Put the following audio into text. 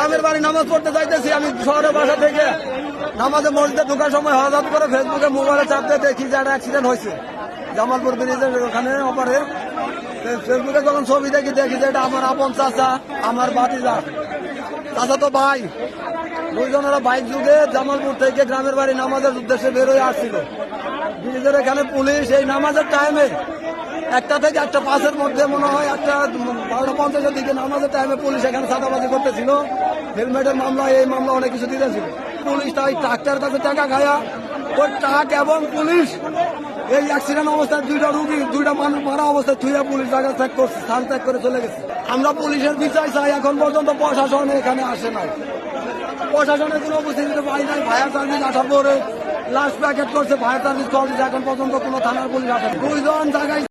গ্রামের বাড়ি নামাজ পড়তে যাইতেছি আমি শহরের বাসা থেকে নামাজে মসজিদে ঢোকার সময় হঠাৎ করে ফেসবুকে মোবাইলে চাপতে দেখি যে একটা অ্যাক্সিডেন্ট হয়েছে জামালপুর ব্রিজের ওখানে ওপারে। ফেসবুকে যখন ছবি দেখি যে এটা আমার আপন চাচা, আমার ভাতিজা, চাচা তো ভাই, দুইজনেরা বাইক যুগে জামালপুর থেকে গ্রামের বাড়ি নামাজের উদ্দেশ্যে বেরোয় আসছিল। ব্রিজের এখানে পুলিশ এই নামাজের টাইমে 1টা থেকে 1:05 মধ্যে মনে হয় 12:50 দিকে নামাজের টাইমে পুলিশ এখানে চাঁদাবাজি করতেছিল। হেলমেটের মামলা, এই মামলা অনেক কিছু দিতেছিল। পুলিশ তাই ট্রাক্টার কাছে টাকা খায়া ওই ট্রাক এবং পুলিশ এই অ্যাক্সিডেন্ট অবস্থায় 2টা রুগী 2টা মানুষ মারা অবস্থায় থুইয়া পুলিশ জায়গা ত্যাগ করছে, স্থান ত্যাগ করে চলে গেছে। আমরা পুলিশের বিচার চাই, এখন পর্যন্ত প্রশাসন এখানে আসে নাই, প্রশাসনের কোনো উপস্থিতি পাই নাই। ফায়ার সার্ভিস আসার পরে লাস্ট প্যাকেট করছে, ফায়ার সার্ভিস কল দিচ্ছে, এখন পর্যন্ত কোনো থানার পুলিশ আসে। 2 জন জায়গায়